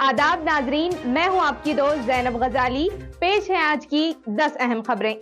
आदाब नाजरीन, मैं हूं आपकी दोस्त ज़ैनब गजाली। पेश है आज की 10 अहम खबरें।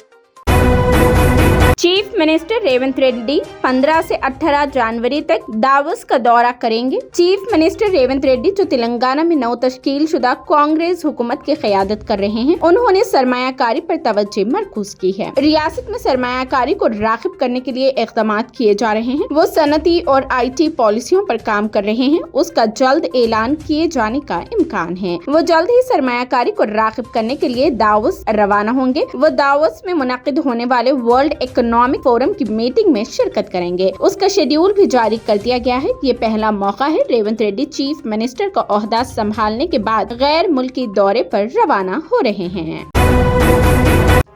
चीफ मिनिस्टर रेवंत रेड्डी 15 से 18 जनवरी तक दावोस का दौरा करेंगे। चीफ मिनिस्टर रेवंत रेड्डी जो तेलंगाना में नव तश्कील शुदा कांग्रेस हुकूमत की क़यादत कर रहे हैं, उन्होंने सरमायाकारी पर तवज्जो मरकूज की है। रियासत में सरमायाकारी को राग़िब करने के लिए इक़दाम किए जा रहे हैं। वो सनती और IT पॉलिसियों पर काम कर रहे हैं। उसका जल्द ऐलान किए जाने का इम्कान है। वो जल्द ही सरमायाकारी को राग़िब करने के लिए दावोस रवाना होंगे। वो दावोस में मुनक़िद होने वाले वर्ल्ड इकोनॉमिक फोरम की मीटिंग में शिरकत करेंगे। उसका शेड्यूल भी जारी कर दिया गया है। ये पहला मौका है रेवंत रेड्डी चीफ मिनिस्टर का ओहदा संभालने के बाद गैर मुल्की दौरे पर रवाना हो रहे हैं।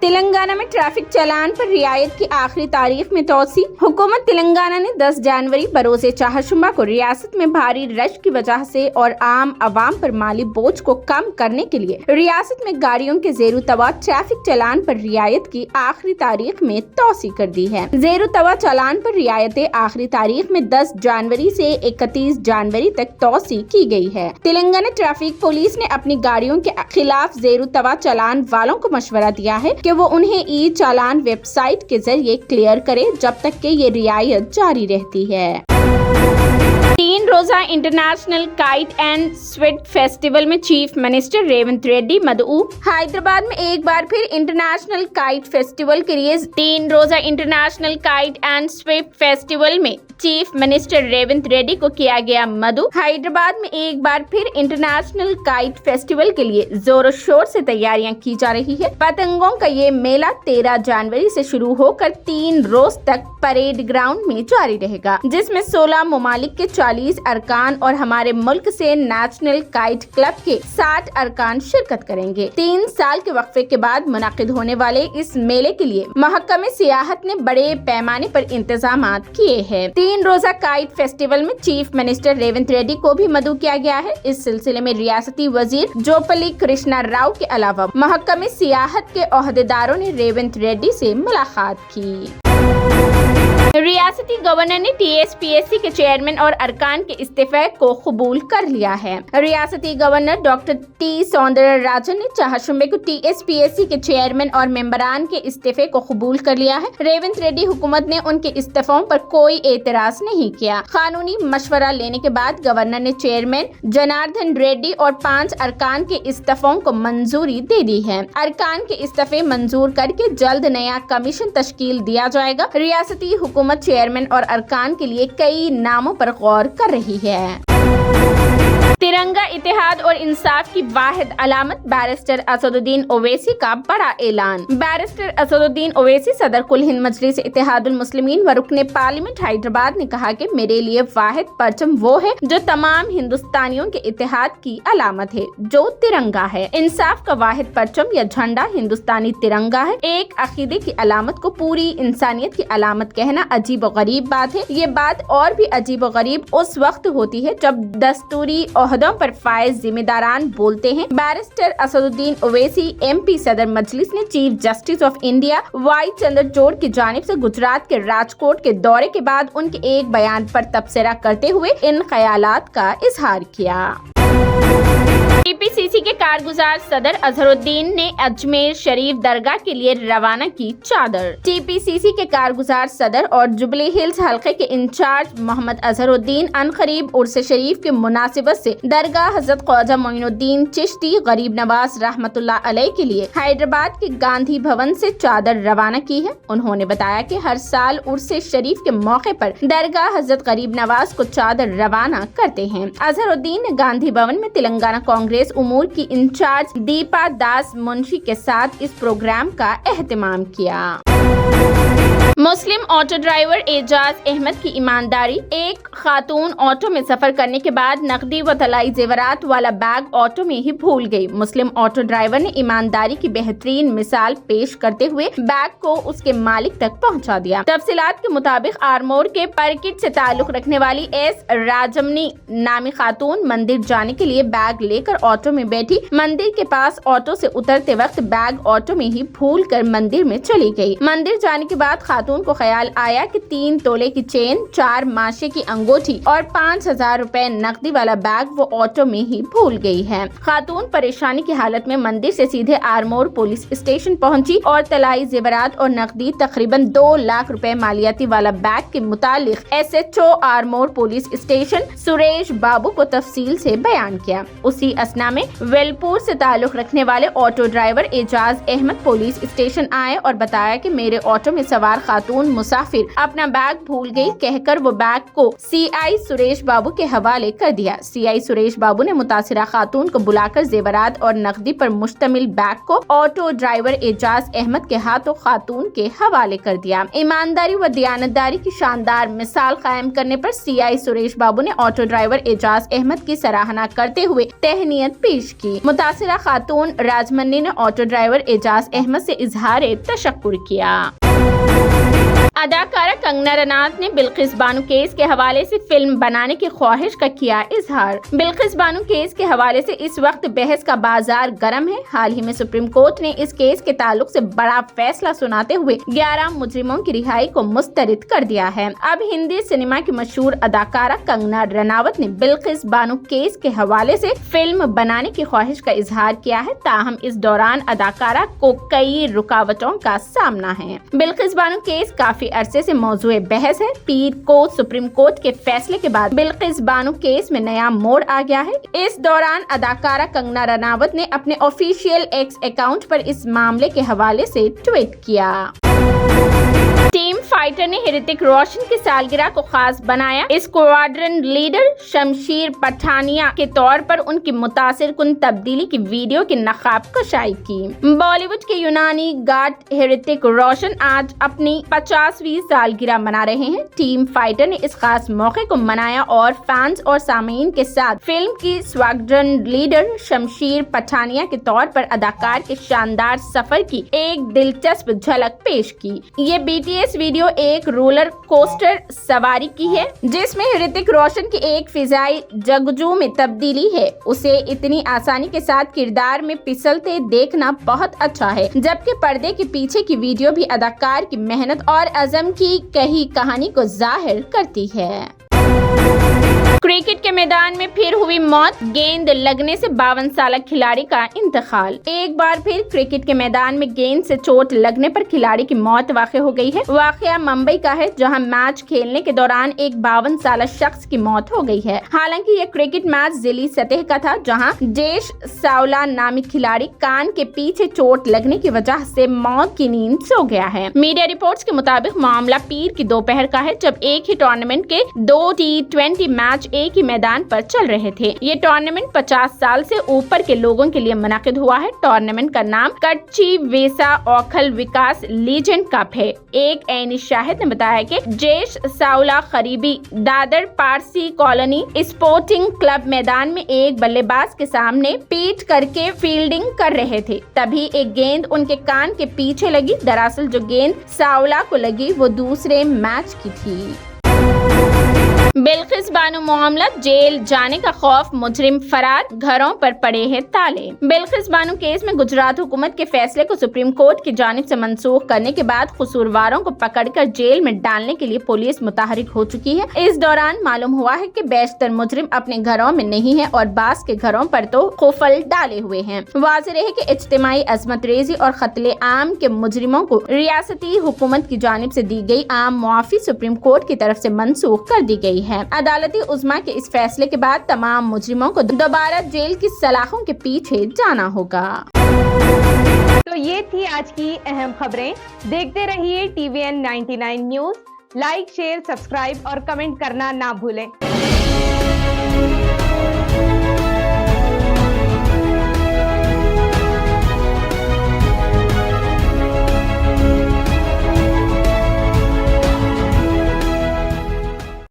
तेलंगाना में ट्रैफिक चालान पर रियायत की आखिरी तारीख में तोसी। हुकूमत तेलंगाना ने 10 जनवरी बरोज़े चाहशुमा को रियासत में भारी रश की वजह से और आम आवाम पर माली बोझ को कम करने के लिए रियासत में गाड़ियों के ज़ेरो तवा ट्रैफिक चालान पर रियायत की आखिरी तारीख में तोसी कर दी है। ज़ेरो तवा चालान पर रियायत आखिरी तारीख में 10 जनवरी से 31 जनवरी तक तोसी की गई है। तेलंगाना ट्रैफिक पुलिस ने अपनी गाड़ियों के खिलाफ ज़ेरो तवा चालान वालों को मशवरा दिया है कि वो उन्हें ई चालान वेबसाइट के जरिए क्लियर करे जब तक कि ये रियायत जारी रहती है। 3 रोजा international kite and sweet festival में चीफ मिनिस्टर रेवंत रेड्डी मदऊ। हैदराबाद में एक बार फिर इंटरनेशनल काइट फेस्टिवल के लिए 3 रोजा international kite and sweet festival में चीफ मिनिस्टर रेवंत रेड्डी को किया गया मदऊ। हैदराबाद में एक बार फिर इंटरनेशनल काइट फेस्टिवल के लिए जोरों शोर से तैयारियां की जा रही है। पतंगों का ये मेला 13 जनवरी से शुरू होकर 3 रोज तक परेड ग्राउंड में जारी रहेगा, जिसमें 16 ममालिक के 40 अरकान और हमारे मुल्क से नेशनल काइट क्लब के 60 अरकान शिरकत करेंगे। 3 साल के वक्फे के बाद मुनाकिद होने वाले इस मेले के लिए महकमे सियाहत ने बड़े पैमाने पर इंतजाम किए हैं। 3 रोजा काइट फेस्टिवल में चीफ मिनिस्टर रेवंत रेड्डी को भी मदऊ किया गया है। इस सिलसिले में रियासती वजीर जोपली कृष्णा राव के अलावा महकमे सियाहत के ओहदेदारों ने रेवंत रेड्डी से मुलाकात की। रियासती गवर्नर ने TSPSC के चेयरमैन और अरकान के इस्तीफे को कबूल कर लिया है। रियासती गवर्नर डॉक्टर T सौंदरराजन ने चाहशुमे को TSPSC के चेयरमैन और मेंबरान के इस्तीफे को कबूल कर लिया है। रेवंत रेड्डी हुकूमत ने उनके इस्तीफों पर कोई एतराज नहीं किया। कानूनी मशवरा लेने के बाद गवर्नर ने चेयरमैन जनार्दन रेड्डी और 5 अरकान के इस्तीफों को मंजूरी दे दी है। अरकान के इस्तीफे मंजूर करके जल्द नया कमीशन तश्कील दिया जाएगा। रियासती हुकूमत चेयरमैन और अरकान के लिए कई नामों पर गौर कर रही है। तिरंगा इत्तेहाद और इंसाफ की वाहिद अलामत बैरिस्टर असदुद्दीन ओवैसी का बड़ा ऐलान। बैरिस्टर असदुद्दीन ओवैसी सदर कुल हिंद मजलिस इत्तेहादुल मुस्लिमीन व रुकने पार्लियामेंट हैदराबाद ने कहा कि मेरे लिए वाहिद परचम वो है जो तमाम हिंदुस्तानियों के इत्तेहाद की अलामत है, जो तिरंगा है। इंसाफ का वाहिद परचम या झंडा हिंदुस्तानी तिरंगा है। एक अकीदे की अलामत को पूरी इंसानियत की अलामत कहना अजीब व गरीब बात है। ये बात और भी अजीब व गरीब उस वक्त होती है जब दस्तूरी ओहदों पर फायज जिम्मेदारान बोलते हैं। बैरिस्टर असदुद्दीन ओवैसी MP सदर मजलिस ने chief justice of India Y Chandrachud की जानिब से गुजरात के राजकोट के दौरे के बाद उनके एक बयान पर तबसरा करते हुए इन ख्यालात का इजहार किया। TPCC के कारगुजार सदर अजहरुद्दीन ने अजमेर शरीफ दरगाह के लिए रवाना की चादर। TPCC के कारगुजार सदर और जुबली हिल्स हल्के के इंचार्ज मोहम्मद अजहरुद्दीन अनकरीब उर्स शरीफ के मुनासिबत से दरगाह हजरत ख्वाजा मोइनुद्दीन चिश्ती गरीब नवाज रहमतुल्लाह अलैह के लिए हैदराबाद के गांधी भवन से चादर रवाना की है। उन्होंने बताया कि हर साल उर्स शरीफ के मौके पर दरगाह हजरत गरीब नवाज को चादर रवाना करते हैं। अजहरुद्दीन ने गांधी भवन में तेलंगाना कांग्रेस उमूर की इंचार्ज दीपा दास मुंशी के साथ इस प्रोग्राम का एहतमाम किया। मुस्लिम ऑटो ड्राइवर एजाज अहमद की ईमानदारी। एक खातून ऑटो में सफर करने के बाद नकदी व तलाई जेवरात वाला बैग ऑटो में ही भूल गई। मुस्लिम ऑटो ड्राइवर ने ईमानदारी की बेहतरीन मिसाल पेश करते हुए बैग को उसके मालिक तक पहुंचा दिया। तफसीलात के मुताबिक आरमोर के परकिट से ताल्लुक रखने वाली S राजमनी नामी खातून मंदिर जाने के लिए बैग लेकर ऑटो में बैठी। मंदिर के पास ऑटो से उतरते वक्त बैग ऑटो में ही भूल कर मंदिर में चली गयी। मंदिर जाने के बाद خاتون کو خیال آیا کہ 3 تولے کی چین، 4 ماشے کی انگوٹھی اور 5,000 روپے نقدی والا بیگ وہ آٹو میں ہی بھول گئی ہے۔ خاتون پریشانی کی حالت میں مندر سے سیدھے آرمور پولیس اسٹیشن پہنچی اور طلائی زیورات اور نقدی تقریباً 2 لاکھ روپے مالیاتی والا بیگ کے متعلق SHO آرمور پولیس اسٹیشن سریش بابو کو تفصیل سے بیان کیا۔ اسی اثنا میں ویلپور سے تعلق رکھنے والے آٹو ڈرائیور اعجاز احمد پولیس اسٹیشن آئے اور بتایا کہ میرے آٹو میں سوار خاتون مسافر اپنا بیگ بھول گئی کہہ کر وہ بیگ کو CI سریش بابو کے حوالے کر دیا۔ CI سریش بابو نے متاثرہ خاتون کو بلا کر زیورات اور نقدی پر مشتمل بیگ کو آٹو ڈرائیور اعجاز احمد کے ہاتھوں خاتون کے حوالے کر دیا۔ ایمانداری و دیانتداری کی شاندار مثال قائم کرنے پر CI سریش بابو نے آٹو ڈرائیور اعجاز احمد کی سراہنا کرتے ہوئے تہنیت پیش کی۔ متاثرہ خاتون راجمنی نے آٹو ڈرائیور اعجاز احمد سے اظہار تشکر کیا۔ اداکارہ کنگنا رناوت نے بلقیس بانو کیس کے حوالے سے فلم بنانے کی خواہش کا کیا اظہار۔ بلقیس بانو کیس کے حوالے سے اس وقت بحث کا بازار گرم ہے۔ حال ہی میں سپریم کورٹ نے اس کیس کے تعلق سے بڑا فیصلہ سناتے ہوئے 11 مجرموں کی رہائی کو مسترد کر دیا ہے۔ اب ہندی سینما کی مشہور اداکارہ کنگنا رناوت نے بلقیس بانو کیس کے حوالے سے فلم بنانے کی خواہش کا اظہار کیا ہے، تاہم اس دوران اداکارہ کو کئی رکاوٹوں کا سامنا ہے۔ بلقیس بانو کیس کافی عرصے سے موضوع بحث ہے۔ پیر کو سپریم کورٹ کے فیصلے کے بعد بلقیس بانو کیس میں نیا موڑ آ گیا ہے۔ اس دوران اداکارہ کنگنا رناوت نے اپنے آفیشیل ایکس اکاؤنٹ پر اس معاملے کے حوالے سے ٹویٹ کیا۔ ٹیم فائٹر نے ہرتک روشن کی سالگرہ کو خاص بنایا۔ اسکواڈرن لیڈر شمشیر پٹھانیہ کے طور پر ان کی متاثر کن تبدیلی کی ویڈیو کی نقاب کشائی کی۔ بالی ووڈ کے یونانی گاٹ ہرتک روشن آج اپنی 50ویں سالگرہ منا رہے ہیں۔ ٹیم فائٹر نے اس خاص موقع کو منایا اور فینس اور سامعین کے ساتھ فلم کی اسکواڈرن لیڈر شمشیر پٹھانیہ کے طور پر اداکار کے شاندار سفر کی ایک دلچسپ جھلک پیش کی۔ یہ BTS ویڈیو ایک رولر کوسٹر سواری کی ہے جس میں ہرتک روشن کی ایک فضائی جگجو میں تبدیلی ہے۔ اسے اتنی آسانی کے ساتھ کردار میں پھسلتے دیکھنا بہت اچھا ہے، جبکہ پردے کے پیچھے کی ویڈیو بھی اداکار کی محنت اور عزم کی کہی کہانی کو ظاہر کرتی ہے۔ کرکٹ کے میدان میں پھر ہوئی موت، گیند لگنے سے 52 سالہ کھلاڑی کا انتقال۔ ایک بار پھر کرکٹ کے میدان میں گیند سے چوٹ لگنے پر کھلاڑی کی موت واقع ہو گئی ہے۔ واقعہ ممبئی کا ہے جہاں میچ کھیلنے کے دوران ایک 52 سالہ شخص کی موت ہو گئی ہے۔ حالانکہ یہ کرکٹ میچ ضلعی سطح کا تھا جہاں جیش ساولا نامی کھلاڑی کان کے پیچھے چوٹ لگنے کی وجہ سے موت کی نیند سو گیا ہے۔ میڈیا رپورٹس کے مطابق معاملہ پیر کی دوپہر کا ہے جب ایک ہی ٹورنامنٹ کے 2 T20 میچ ایک ہی میدان پر چل رہے تھے۔ یہ ٹورنامنٹ 50 سال سے اوپر کے لوگوں کے لیے منعقد ہوا ہے۔ ٹورنامنٹ کا نام کچی ویسا اوکھل وکاس لیجنڈ کپ ہے۔ ایک عینی شاہد نے بتایا کہ جیش ساولا قریبی دادر پارسی کالونی اسپورٹنگ کلب میدان میں ایک بلے باز کے سامنے پیٹ کر کے فیلڈنگ کر رہے تھے، تبھی ایک گیند ان کے کان کے پیچھے لگی۔ دراصل جو گیند ساولا کو لگی وہ دوسرے میچ کی تھی۔ بلقیس بانو معاملہ، جیل جانے کا خوف، مجرم فرار، گھروں پر پڑے ہیں تالے۔ بلقیس بانو کیس میں گجرات حکومت کے فیصلے کو سپریم کورٹ کی جانب سے منسوخ کرنے کے بعد قصورواروں کو پکڑ کر جیل میں ڈالنے کے لیے پولیس متحرک ہو چکی ہے۔ اس دوران معلوم ہوا ہے کہ بیشتر مجرم اپنے گھروں میں نہیں ہیں اور بعض کے گھروں پر تو قفل ڈالے ہوئے ہیں۔ واضح رہے کہ اجتماعی عصمت ریزی اور قتل عام کے مجرموں کو ریاستی حکومت کی جانب سے دی گئی عام معافی سپریم کورٹ کی طرف سے منسوخ کر دی گئی ہے۔ عدالتی عظمیٰ کے اس فیصلے کے بعد تمام مجرموں کو دوبارہ جیل کی سلاخوں کے پیچھے جانا ہوگا۔ تو یہ تھی آج کی اہم خبریں۔ دیکھتے رہیے TVN 99 news. Like, share, subscribe اور کمنٹ کرنا نہ بھولیں۔